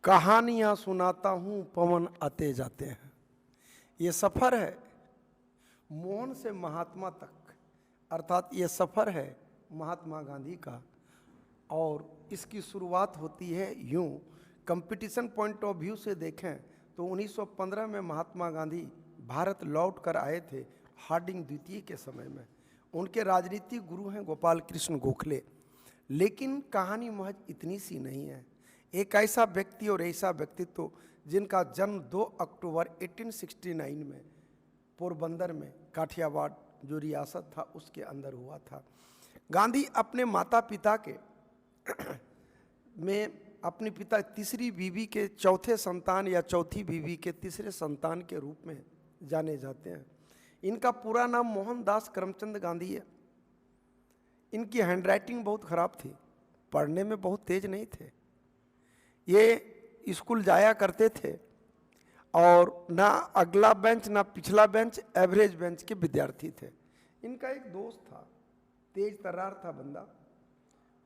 कहानियाँ सुनाता हूँ पवन आते जाते हैं। ये सफ़र है मोहन से महात्मा तक, अर्थात ये सफ़र है महात्मा गांधी का। और इसकी शुरुआत होती है यूँ, कंपटीशन पॉइंट ऑफ व्यू से देखें तो 1915 में महात्मा गांधी भारत लौट कर आए थे हार्डिंग द्वितीय के समय में। उनके राजनीतिक गुरु हैं गोपाल कृष्ण गोखले। लेकिन कहानी महज इतनी सी नहीं है। एक ऐसा व्यक्ति और ऐसा व्यक्तित्व जिनका जन्म 2 अक्टूबर 1869 में पोरबंदर में, काठियावाड़ जो रियासत था उसके अंदर हुआ था। गांधी अपने माता पिता के में अपने पिता तीसरी बीवी के चौथे संतान या चौथी बीवी के तीसरे संतान के रूप में जाने जाते हैं। इनका पूरा नाम मोहनदास करमचंद गांधी है। इनकी हैंडराइटिंग बहुत ख़राब थी, पढ़ने में बहुत तेज नहीं थे। ये स्कूल जाया करते थे और ना अगला बेंच ना पिछला बेंच, एवरेज बेंच के विद्यार्थी थे। इनका एक दोस्त था, तेज तर्रार था बंदा।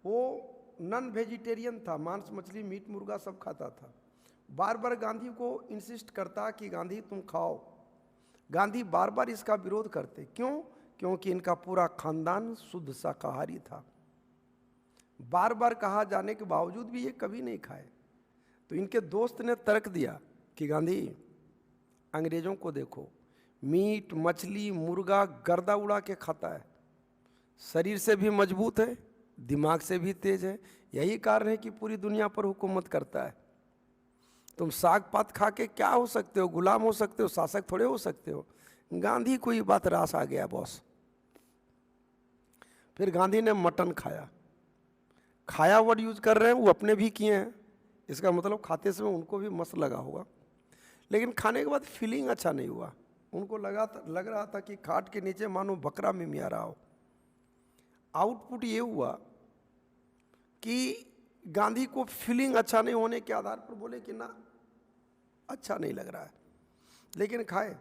वो नॉन वेजिटेरियन था, मांस मछली मीट मुर्गा सब खाता था। बार बार गांधी को इंसिस्ट करता कि गांधी तुम खाओ। गांधी बार बार इसका विरोध करते। क्यों? क्योंकि इनका पूरा खानदान शुद्ध शाकाहारी था। बार बार कहा जाने के बावजूद भी ये कभी नहीं खाए। तो इनके दोस्त ने तर्क दिया कि गांधी, अंग्रेजों को देखो, मीट मछली मुर्गा गर्दा उड़ा के खाता है, शरीर से भी मजबूत है, दिमाग से भी तेज है। यही कारण है कि पूरी दुनिया पर हुकूमत करता है। तुम साग पात खा के क्या हो सकते हो? गुलाम हो सकते हो, शासक थोड़े हो सकते हो। गांधी को ये बात रास आ गया बॉस। फिर गांधी ने मटन खाया। खाया वर्ड यूज कर रहे हैं, वो अपने भी किए हैं, इसका मतलब खाते समय उनको भी मस्त लगा होगा। लेकिन खाने के बाद फीलिंग अच्छा नहीं हुआ। उनको लग रहा था कि खाट के नीचे मानो बकरा में मिया रहा हो। आउटपुट ये हुआ कि गांधी को फीलिंग अच्छा नहीं होने के आधार पर बोले कि ना, अच्छा नहीं लग रहा है, लेकिन खाए।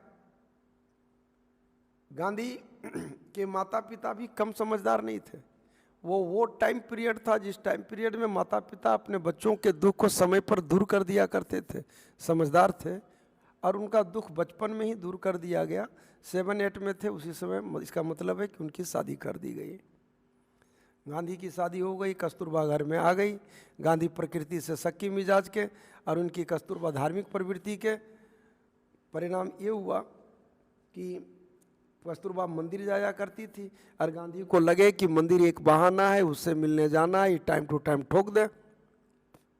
गांधी के माता पिता भी कम समझदार नहीं थे। वो टाइम पीरियड था जिस टाइम पीरियड में माता पिता अपने बच्चों के दुख को समय पर दूर कर दिया करते थे। समझदार थे और उनका दुख बचपन में ही दूर कर दिया गया। 7-8 में थे उसी समय। इसका मतलब है कि उनकी शादी कर दी गई। गांधी की शादी हो गई, कस्तूरबा घर में आ गई। गांधी प्रकृति से शक्की मिजाज के और उनकी कस्तूरबा धार्मिक प्रवृत्ति के परिणाम ये हुआ कि कस्तूरबा मंदिर जाया करती थी और गांधी को लगे कि मंदिर एक बहाना है, उससे मिलने जाना है, टाइम टू टाइम ठोक दे।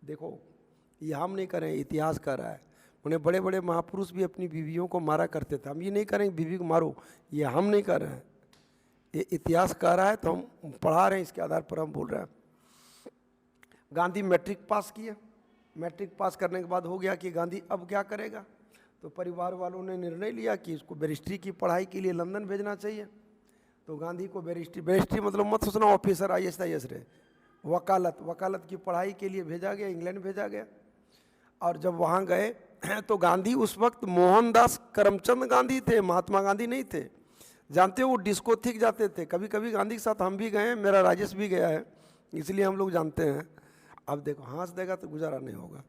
देखो, ये हम नहीं करें, इतिहास कर रहा है। उन्हें बड़े बड़े महापुरुष भी अपनी बीवियों को मारा करते थे। हम ये नहीं करें बीवी को मारो, ये हम नहीं कर रहे हैं, ये इतिहास कह रहा है तो हम पढ़ा रहे हैं, इसके आधार पर हम बोल रहे हैं। गांधी मैट्रिक पास किए। मैट्रिक पास करने के बाद हो गया कि गांधी अब क्या करेगा। तो परिवार वालों ने निर्णय लिया कि इसको बैरिस्ट्री की पढ़ाई के लिए लंदन भेजना चाहिए। तो गांधी को बैरिस्ट्री मतलब मत सोचना ऑफिसर IAS रहे, वकालत की पढ़ाई के लिए भेजा गया, इंग्लैंड भेजा गया। और जब वहाँ गए तो गांधी उस वक्त मोहनदास करमचंद गांधी थे, महात्मा गांधी नहीं थे। जानते हो, वो डिस्को थिक जाते थे। कभी कभी गांधी के साथ हम भी गए हैं, मेरा राजेश भी गया है, इसलिए हम लोग जानते हैं। अब देखो, हंस देगा तो गुजारा नहीं होगा।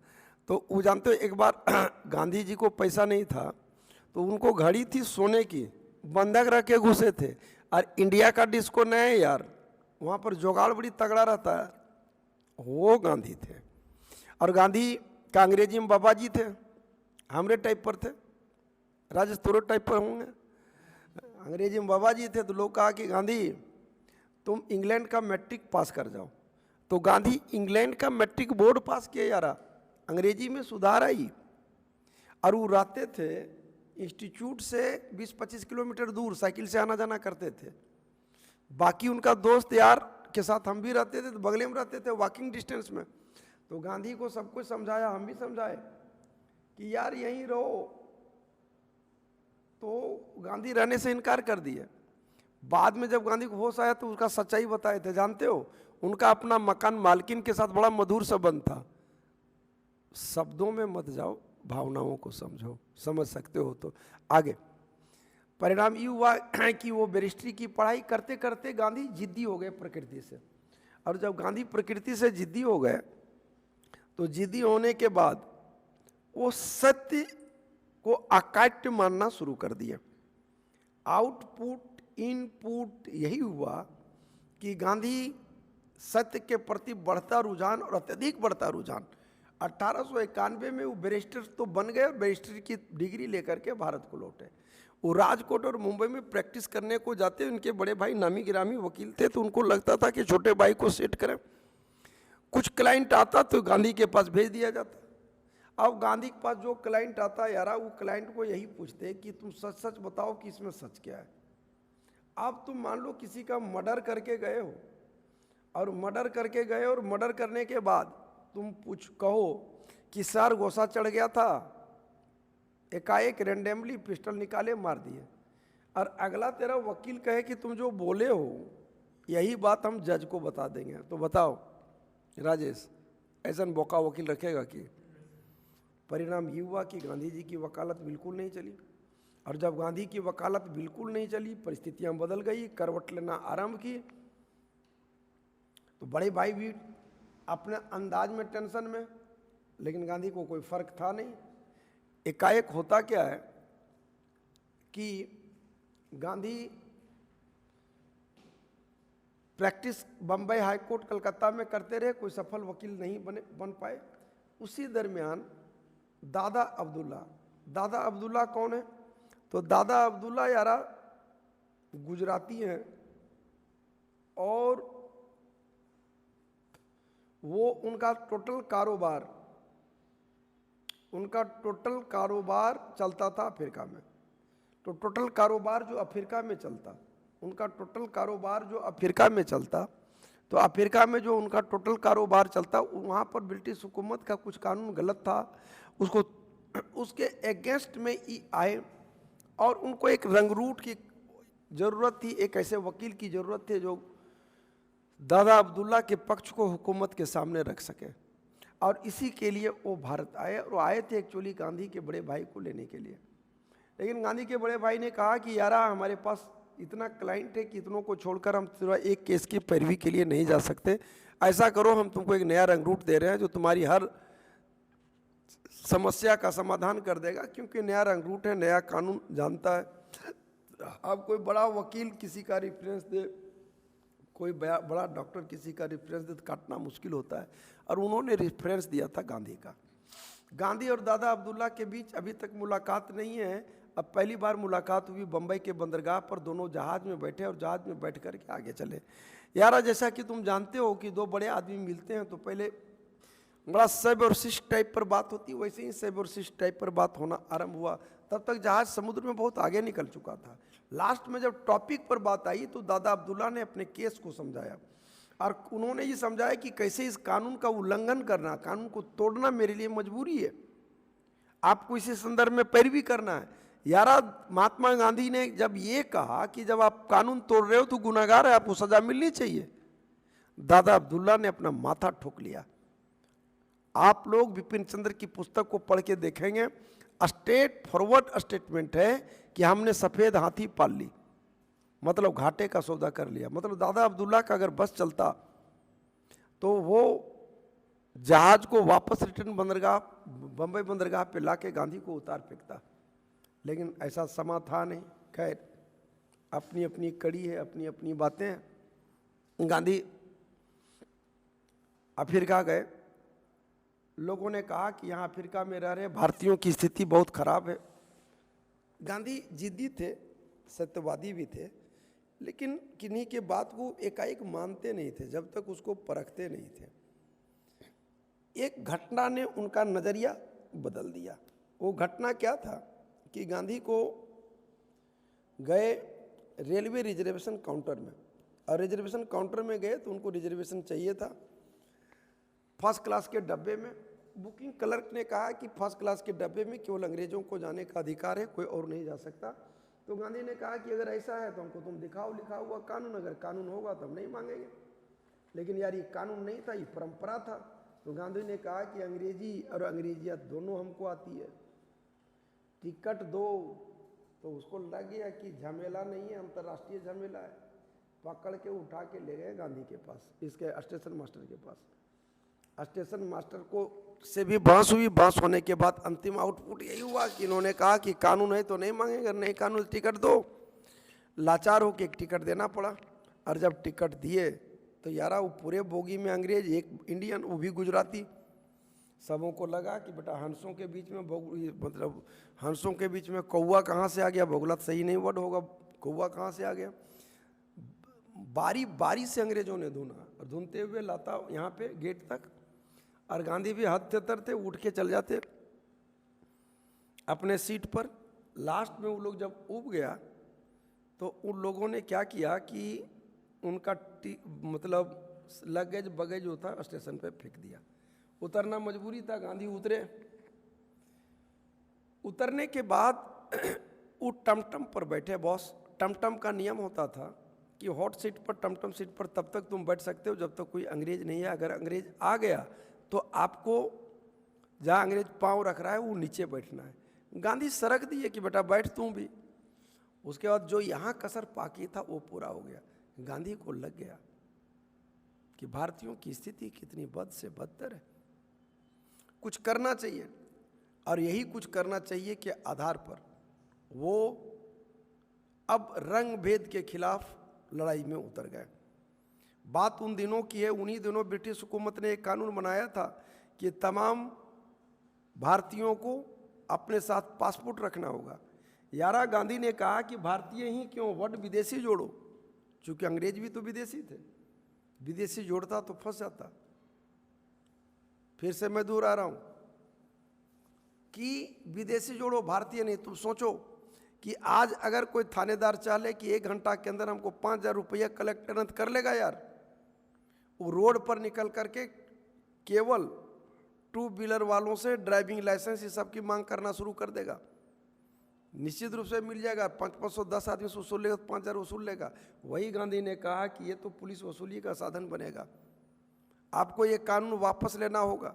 तो वो जानते हो, एक बार गांधी जी को पैसा नहीं था तो उनको घड़ी थी सोने की, बंधक रख के घुसे थे। और इंडिया का डिस्को नहीं है यार, वहाँ पर जुगाड़ बड़ी तगड़ा रहता है। वो गांधी थे। और गांधी का अंग्रेजी में बाबा जी थे, हमरे टाइप पर थे, राजेश तोरे टाइप पर होंगे। अंग्रेजी में बाबा जी थे। तो लोग कहा कि गांधी तुम इंग्लैंड का मैट्रिक पास कर जाओ। तो गांधी इंग्लैंड का मैट्रिक बोर्ड पास किया जा रहा, अंग्रेजी में सुधार आई। और वो रहते थे इंस्टीट्यूट से 20-25 किलोमीटर दूर, साइकिल से आना जाना करते थे। बाकी उनका दोस्त यार के साथ हम भी रहते थे, तो बगले में रहते थे, वॉकिंग डिस्टेंस में। तो गांधी को सब कुछ समझाया, हम भी समझाए कि यार यहीं रहो। तो गांधी रहने से इनकार कर दिए। बाद में जब गांधी को होश आया तो उसका सच्चाई बताए थे। जानते हो, उनका अपना मकान मालकिन के साथ बड़ा मधुर संबंध था। शब्दों में मत जाओ, भावनाओं को समझो, समझ सकते हो तो आगे। परिणाम ये हुआ कि वो बैरिस्ट्री की पढ़ाई करते करते गांधी जिद्दी हो गए प्रकृति से। और जब गांधी प्रकृति से जिद्दी हो गए तो जिद्दी होने के बाद वो सत्य को अकाट्य मानना शुरू कर दिया। आउटपुट इनपुट यही हुआ कि गांधी सत्य के प्रति बढ़ता रुझान और अत्यधिक बढ़ता रुझान, 1891 में वो बैरिस्टर तो बन गए और बैरिस्टर की डिग्री लेकर के भारत को लौटे। वो राजकोट और मुंबई में प्रैक्टिस करने को जाते, उनके बड़े भाई नामी गिरामी वकील थे, तो उनको लगता था कि छोटे भाई को सेट करें। कुछ क्लाइंट आता तो गांधी के पास भेज दिया जाता। अब गांधी के पास जो क्लाइंट आता यारा, वो क्लाइंट को यही पूछते कि तुम सच सच बताओ कि इसमें सच क्या है। अब तुम मान लो किसी का मर्डर करके गए हो, और मर्डर करके गए और मर्डर करने के बाद तुम कहो कि सर गोसा चढ़ गया था, एकाएक रैंडमली पिस्टल निकाले मार दिए, और अगला तेरा वकील कहे कि तुम जो बोले हो यही बात हम जज को बता देंगे, तो बताओ राजेश, ऐसा बोका वकील रखेगा कि? परिणाम ये हुआ कि गांधी जी की वकालत बिल्कुल नहीं चली, और जब गांधी की वकालत बिल्कुल नहीं चली, परिस्थितियां बदल गई, करवट लेना आरंभ की, तो बड़े भाई भी अपने अंदाज में टेंशन में, लेकिन गांधी को कोई फर्क था नहीं। एकाएक होता क्या है कि Gandhi practice Bombay high court Calcutta में करते रहे, कोई सफल वकील नहीं बन पाए। उसी दरमियान दादा अब्दुल्ला कौन है? तो दादा अब्दुल्ला यारा गुजराती हैं, और वो उनका टोटल कारोबार चलता था अफ्रीका में। तो टोटल कारोबार जो अफ्रीका में चलता, उनका टोटल कारोबार जो अफ्रीका में चलता, तो अफ्रीका में जो उनका टोटल कारोबार चलता, वहाँ पर ब्रिटिश हुकूमत का कुछ कानून गलत था, उसको उसके अगेंस्ट में ही आए, और उनको एक रंगरूट की ज़रूरत थी, एक ऐसे वकील की ज़रूरत थी जो दादा अब्दुल्ला के पक्ष को हुकूमत के सामने रख सके, और इसी के लिए वो भारत आए। और आए थे एक्चुअली गांधी के बड़े भाई को लेने के लिए, लेकिन गांधी के बड़े भाई ने कहा कि यारा हमारे पास इतना क्लाइंट है कि इतनों को छोड़कर हम सिर्फ एक केस की पैरवी के लिए नहीं जा सकते। ऐसा करो, हम तुमको एक नया रंग रूट दे रहे हैं जो तुम्हारी हर समस्या का समाधान कर देगा, क्योंकि नया रंग रूट है, नया कानून जानता है। अब कोई बड़ा वकील किसी का रेफरेंस दे, कोई बड़ा डॉक्टर किसी का रेफरेंस दे तो काटना मुश्किल होता है, और उन्होंने रेफरेंस दिया था गांधी का। गांधी और दादा अब्दुल्ला के बीच अभी तक मुलाकात नहीं है। अब पहली बार मुलाकात हुई बम्बई के बंदरगाह पर, दोनों जहाज में बैठे और जहाज में बैठ कर के आगे चले। यारा जैसा कि तुम जानते हो कि दो बड़े आदमी मिलते हैं तो पहले बड़ा सब और शिष्ट टाइप पर बात होती, वैसे ही सब और शिष्ट टाइप पर बात होना आरंभ हुआ। तब तक जहाज समुद्र में बहुत आगे निकल चुका था। लास्ट में जब टॉपिक पर बात आई तो दादा अब्दुल्ला ने अपने केस को समझाया, और उन्होंने ये समझाया कि कैसे इस कानून का उल्लंघन करना, कानून को तोड़ना मेरे लिए मजबूरी है, आपको इसी संदर्भ में पैरवी करना है। यारा महात्मा गांधी ने जब ये कहा कि जब आप कानून तोड़ रहे हो तो गुनाहगार है, आपको सजा मिलनी चाहिए, दादा अब्दुल्ला ने अपना माथा ठोक लिया। आप लोग बिपिन चंद्र की पुस्तक को पढ़ के देखेंगे, स्ट्रेट फॉरवर्ड स्टेटमेंट है कि हमने सफेद हाथी पाल ली, मतलब घाटे का सौदा कर लिया। मतलब दादा अब्दुल्ला का अगर बस चलता तो वो जहाज को वापस रिटर्न बंदरगाह, बम्बई बंदरगाह पे लाके गांधी को उतार फेंकता, लेकिन ऐसा समा था नहीं। खैर, अपनी अपनी कड़ी है, अपनी अपनी बातें हैं। गांधी अफ्रीका गए, लोगों ने कहा कि यहाँ अफ्रीका में रह रहे भारतीयों की स्थिति बहुत खराब है। गांधी जिद्दी थे, सत्यवादी भी थे, लेकिन किन्हीं के बात को एकाएक मानते नहीं थे जब तक उसको परखते नहीं थे। एक घटना ने उनका नज़रिया बदल दिया। वो घटना क्या था कि गांधी को गए रेलवे रिजर्वेशन काउंटर में, और रिजर्वेशन काउंटर में गए तो उनको रिजर्वेशन चाहिए था फर्स्ट क्लास के डब्बे में। बुकिंग क्लर्क ने कहा कि फर्स्ट क्लास के डब्बे में केवल अंग्रेजों को जाने का अधिकार है, कोई और नहीं जा सकता। तो गांधी ने कहा कि अगर ऐसा है तो हमको तुम दिखाओ लिखा हुआ कानून, अगर कानून होगा तो हम नहीं मांगेंगे। लेकिन यार ये कानून नहीं था, ये परंपरा था। तो गांधी ने कहा कि अंग्रेजी और अंग्रेजियत दोनों हमको आती है, टिकट दो। तो उसको लग गया कि झमेला नहीं है, अंतर्राष्ट्रीय झमेला है। पकड़ के उठा के ले गए गांधी के पास, इसके स्टेशन मास्टर के पास। स्टेशन मास्टर को से भी बहस हुई। बहस होने के बाद अंतिम आउटपुट यही हुआ कि इन्होंने कहा कि कानून है तो नहीं मांगेंगे, नहीं कानून टिकट दो। लाचार होकर एक टिकट देना पड़ा। और जब टिकट दिए तो यारा वो पूरे बोगी में अंग्रेज, एक इंडियन, वो भी गुजराती। सबों को लगा कि बेटा हंसों के बीच में मतलब हंसों के बीच में कौवा कहाँ से आ गया। बगुला सही नहीं वर्ड होगा, कौवा कहाँ से आ गया। बारी बारी से अंग्रेजों ने धुना और धुनते हुए लाता यहाँ पे गेट तक। और गांधी भी हाथ थे, उठ के चल जाते अपने सीट पर। लास्ट में वो लोग जब उब गया तो उन लोगों ने क्या किया कि उनका मतलब लगेज बगेज जो था स्टेशन पे फेंक दिया। उतरना मजबूरी था, गांधी उतरे। उतरने के बाद वो टमटम पर बैठे। बॉस, टमटम का नियम होता था कि हॉट सीट पर, टमटम सीट पर तब तक तुम बैठ सकते हो जब तक कोई अंग्रेज नहीं है। अगर अंग्रेज आ गया तो आपको जहाँ अंग्रेज पाँव रख रहा है वो नीचे बैठना है। गांधी सरक दिए कि बेटा बैठ तुम भी। उसके बाद जो यहाँ कसर बाकी था वो पूरा हो गया। गांधी को लग गया कि भारतीयों की स्थिति कितनी बद से बदतर है, कुछ करना चाहिए। और यही कुछ करना चाहिए के आधार पर वो अब रंग भेद के खिलाफ लड़ाई में उतर गए। बात उन दिनों की है, उन्हीं दिनों ब्रिटिश हुकूमत ने एक कानून बनाया था कि तमाम भारतीयों को अपने साथ पासपोर्ट रखना होगा। यारा गांधी ने कहा कि भारतीय ही क्यों, वर्ड विदेशी जोड़ो, क्योंकि अंग्रेज भी तो विदेशी थे। विदेशी जोड़ता तो फंस जाता। फिर से मैं दूर आ रहा हूं कि विदेशी जोड़ो, भारतीय नहीं। तुम सोचो कि आज अगर कोई थानेदार चाहे कि 1 घंटा के अंदर हमको 5,000 रुपया कलेक्टर कर लेगा यार, वो रोड पर निकल करके केवल 2 व्हीलर वालों से ड्राइविंग लाइसेंस ये सब की मांग करना शुरू कर देगा। निश्चित रूप से मिल जाएगा। 500 10 आदमी से वसूल लेगा तो 5,000 वसूल लेगा। वही गांधी ने कहा कि ये तो पुलिस वसूली का साधन बनेगा, आपको ये कानून वापस लेना होगा।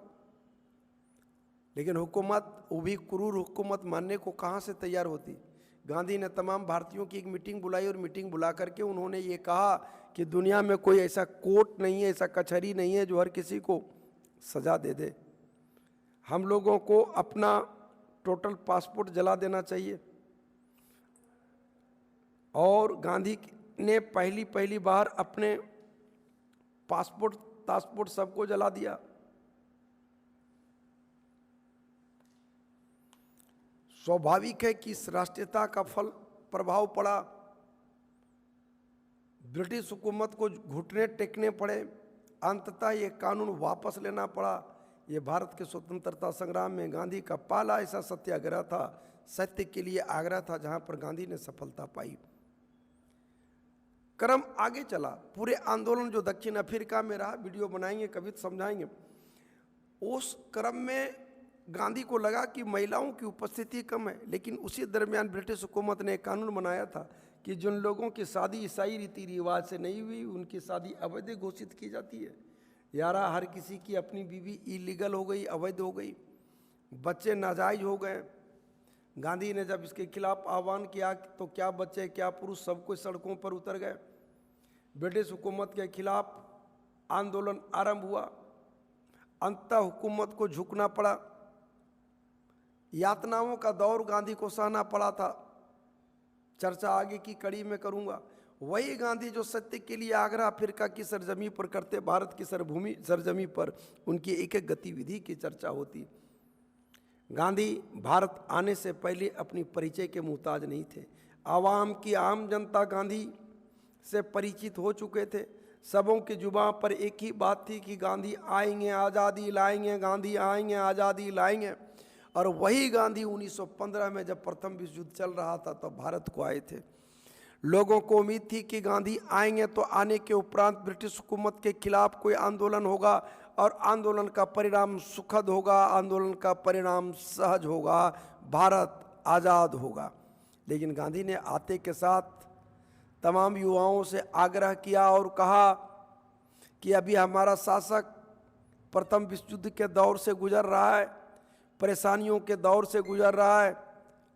लेकिन हुकूमत, वो भी क्रूर हुकूमत, मानने को कहाँ से तैयार होती। गांधी ने तमाम भारतीयों की एक मीटिंग बुलाई और मीटिंग बुला करके उन्होंने ये कहा कि दुनिया में कोई ऐसा कोर्ट नहीं है, ऐसा कचहरी नहीं है जो हर किसी को सजा दे दे। हम लोगों को अपना टोटल पासपोर्ट जला देना चाहिए। और गांधी ने पहली बार अपने पासपोर्ट सबको जला दिया। स्वाभाविक है कि इस राष्ट्रीयता का फल प्रभाव पड़ा। ब्रिटिश हुकूमत को घुटने टेकने पड़े। अंततः ये कानून वापस लेना पड़ा। ये भारत के स्वतंत्रता संग्राम में गांधी का पहला ऐसा सत्याग्रह था, सत्य के लिए आग्रह था, जहां पर गांधी ने सफलता पाई। क्रम आगे चला। पूरे आंदोलन जो दक्षिण अफ्रीका में रहा, वीडियो बनाएंगे कभी तो समझाएंगे। उस क्रम में गांधी को लगा कि महिलाओं की उपस्थिति कम है, लेकिन उसी दरमियान ब्रिटिश हुकूमत ने एक कानून बनाया था कि जिन लोगों की शादी ईसाई रीति रिवाज से नहीं हुई उनकी शादी अवैध घोषित की जाती है। यारा हर किसी की अपनी बीवी इलीगल हो गई, अवैध हो गई, बच्चे नाजायज हो गए। गांधी ने जब इसके खिलाफ आह्वान किया तो क्या बच्चे क्या पुरुष सब कोई सड़कों पर उतर गए। ब्रिटिश हुकूमत के खिलाफ आंदोलन आरंभ हुआ। अंततः हुकूमत को झुकना पड़ा। यातनाओं का दौर गांधी को सहना पड़ा था। चर्चा आगे की कड़ी में करूंगा। वही गांधी जो सत्य के लिए आग्रह अफ्रीका की सरजमी पर करते, भारत की सरजमी पर उनकी एक एक गतिविधि की चर्चा होती। गांधी भारत आने से पहले अपनी परिचय के मुहताज नहीं थे। आवाम की आम जनता गांधी से परिचित हो चुके थे। सबों की जुबान पर एक ही बात थी कि गांधी आएंगे आज़ादी लाएंगे, गांधी आएंगे आज़ादी लाएंगे। और वही गांधी 1915 में जब प्रथम विश्व युद्ध चल रहा था तब भारत को आए थे। लोगों को उम्मीद थी कि गांधी आएंगे तो आने के उपरांत ब्रिटिश हुकूमत के खिलाफ कोई आंदोलन होगा और आंदोलन का परिणाम सुखद होगा, आंदोलन का परिणाम सहज होगा, भारत आज़ाद होगा। लेकिन गांधी ने आते के साथ तमाम युवाओं से आग्रह किया और कहा कि अभी हमारा शासक प्रथम विश्व युद्ध के दौर से गुजर रहा है, परेशानियों के दौर से गुजर रहा है।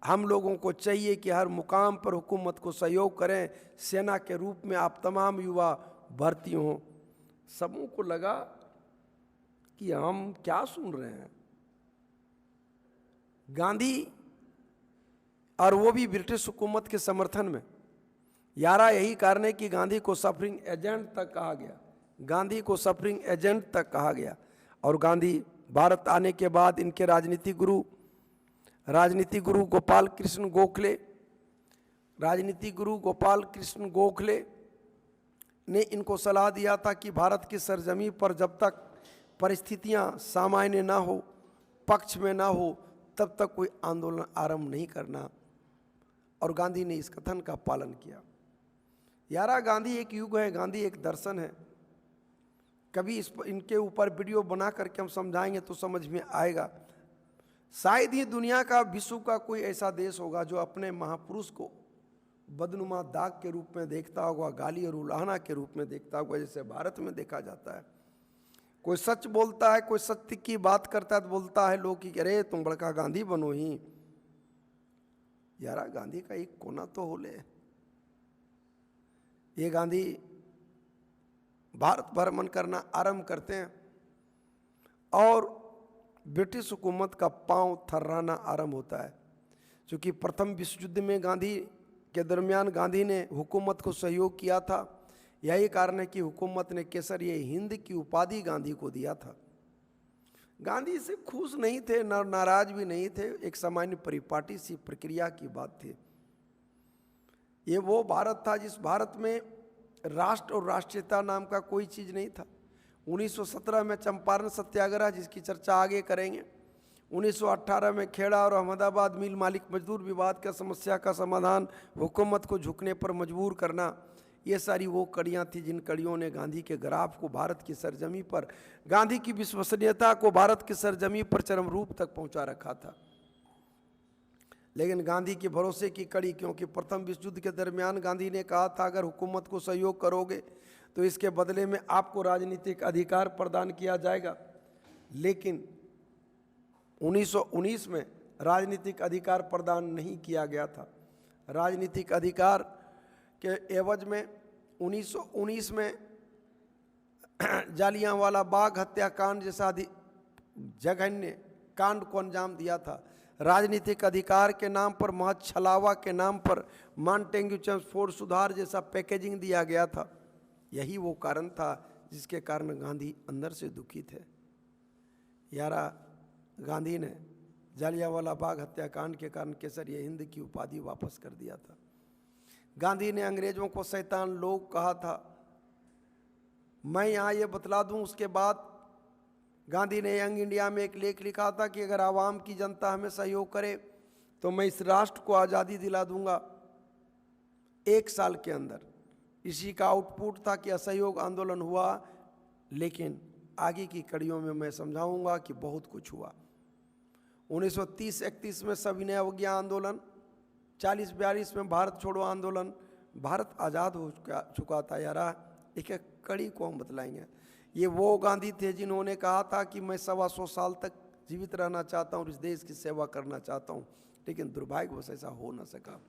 हम लोगों को चाहिए कि हर मुकाम पर हुकूमत को सहयोग करें। सेना के रूप में आप तमाम युवा भर्ती हों। सबों को लगा कि हम क्या सुन रहे हैं, गांधी, और वो भी ब्रिटिश हुकूमत के समर्थन में। यारा यही कारण है कि गांधी को सफरिंग एजेंट तक कहा गया, गांधी को सफरिंग एजेंट तक कहा गया। और गांधी भारत आने के बाद इनके राजनीतिक गुरु गोपाल कृष्ण गोखले ने इनको सलाह दिया था कि भारत की सरजमी पर जब तक परिस्थितियां सामान्य ना हो, पक्ष में ना हो, तब तक कोई आंदोलन आरंभ नहीं करना। और गांधी ने इस कथन का पालन किया। यारा, गांधी एक युग है, गांधी एक दर्शन है। कभी इनके ऊपर वीडियो बना करके हम समझाएंगे तो समझ में आएगा। शायद ही दुनिया का, विश्व का कोई ऐसा देश होगा जो अपने महापुरुष को बदनुमा दाग के रूप में देखता होगा, गाली और उलाहना के रूप में देखता होगा, जैसे भारत में देखा जाता है। कोई सच बोलता है, कोई सत्य की बात करता है तो बोलता है लोग कि अरे तुम बड़का गांधी बनो ही। यारा, गांधी का एक कोना तो हो ले। ये गांधी भारत भ्रमण करना आरंभ करते हैं और ब्रिटिश हुकूमत का पांव थर्राना आरंभ होता है। क्योंकि प्रथम विश्व युद्ध में गांधी के दरमियान गांधी ने हुकूमत को सहयोग किया था। यही कारण है कि हुकूमत ने केसरिए हिंद की उपाधि गांधी को दिया था। गांधी से खुश नहीं थे, नाराज भी नहीं थे, एक सामान्य परिपाटी सी प्रक्रिया की बात थी। ये वो भारत था जिस भारत में राष्ट्र और राष्ट्रीयता नाम का कोई चीज़ नहीं था। 1917 में चंपारण सत्याग्रह, जिसकी चर्चा आगे करेंगे। 1918 में खेड़ा और अहमदाबाद मिल मालिक मजदूर विवाद का समस्या का समाधान हुकूमत को झुकने पर मजबूर करना, ये सारी वो कड़ियाँ थी जिन कड़ियों ने गांधी के ग्राफ को भारत की सरजमी पर, गांधी की विश्वसनीयता को भारत की सरजमी पर चरम रूप तक पहुंचा रखा था। लेकिन गांधी के भरोसे की कड़ी, क्योंकि प्रथम विश्व युद्ध के दरमियान गांधी ने कहा था अगर हुकूमत को सहयोग करोगे तो इसके बदले में आपको राजनीतिक अधिकार प्रदान किया जाएगा। लेकिन 1919 में राजनीतिक अधिकार प्रदान नहीं किया गया था। राजनीतिक अधिकार के एवज में 1919 में जालियांवाला बाग हत्याकांड जैसा जघन्य कांड को अंजाम दिया था। राजनीतिक अधिकार के नाम पर, महज छलावा के नाम पर मॉन्टेग्यू चेम्सफोर्ड सुधार जैसा पैकेजिंग दिया गया था। यही वो कारण था जिसके कारण गांधी अंदर से दुखी थे। यारा, गांधी ने जालियांवाला बाग हत्याकांड के कारण केसरिए हिंद की उपाधि वापस कर दिया था। गांधी ने अंग्रेजों को शैतान लोग कहा था। मैं यहाँ ये बतला दूं, उसके बाद गांधी ने यंग इंडिया में एक लेख लिखा था कि अगर आवाम की जनता हमें सहयोग करे तो मैं इस राष्ट्र को आज़ादी दिला दूंगा 1 साल के अंदर। इसी का आउटपुट था कि असहयोग आंदोलन हुआ, लेकिन आगे की कड़ियों में मैं समझाऊंगा कि बहुत कुछ हुआ। 1930-31 में सविनय अवज्ञा आंदोलन, 40-42 में भारत छोड़ो आंदोलन। भारत आज़ाद हो चुका था। यारा, एक एक कड़ी को हम बतलाएंगे। ये वो गांधी थे जिन्होंने कहा था कि मैं 125 साल तक जीवित रहना चाहता हूँ और इस देश की सेवा करना चाहता हूँ, लेकिन दुर्भाग्यवश ऐसा हो न सका।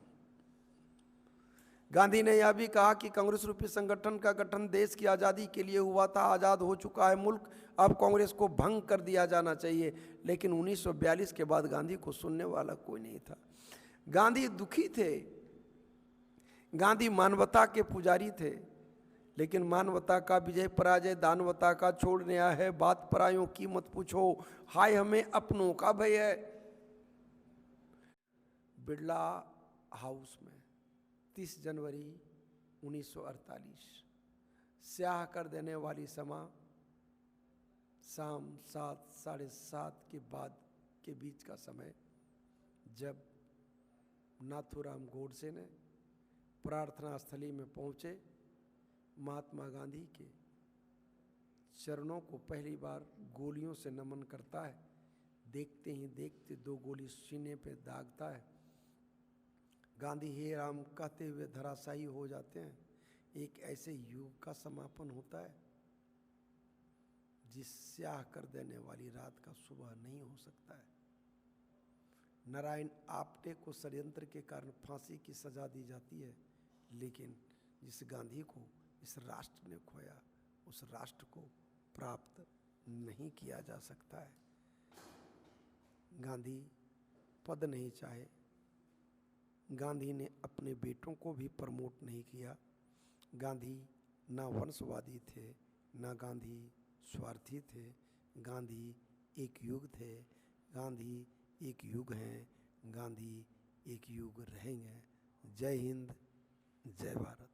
गांधी ने यह भी कहा कि कांग्रेस रूपी संगठन का गठन देश की आज़ादी के लिए हुआ था। आज़ाद हो चुका है मुल्क, अब कांग्रेस को भंग कर दिया जाना चाहिए। लेकिन 1942 के बाद गांधी को सुनने वाला कोई नहीं था। गांधी दुखी थे। गांधी मानवता के पुजारी थे, लेकिन मानवता का विजय पराजय दानवता का छोड़ नया है। बात परायों की मत पूछो, हाय हमें अपनों का भय है। बिरला हाउस में 30 जनवरी 1948, स्याह कर देने वाली शाम 7, साढ़े 7 के बाद के बीच का समय, जब नाथूराम गोडसे ने प्रार्थना स्थली में पहुंचे, महात्मा गांधी के चरणों को पहली बार गोलियों से नमन करता है। देखते ही देखते 2 गोली सीने पे दागता है। गांधी हे राम कहते हुए धराशायी हो जाते हैं। एक ऐसे युग का समापन होता है जिस स्याह कर देने वाली रात का सुबह नहीं हो सकता है। नारायण आप्टे को षड्यंत्र के कारण फांसी की सजा दी जाती है, लेकिन जिस गांधी को इस राष्ट्र ने खोया, उस राष्ट्र को प्राप्त नहीं किया जा सकता है। गांधी पद नहीं चाहे। गांधी ने अपने बेटों को भी प्रमोट नहीं किया। गांधी ना वंशवादी थे, ना गांधी स्वार्थी थे। गांधी एक युग थे, गांधी एक युग हैं, गांधी एक युग रहेंगे। जय हिंद, जय भारत।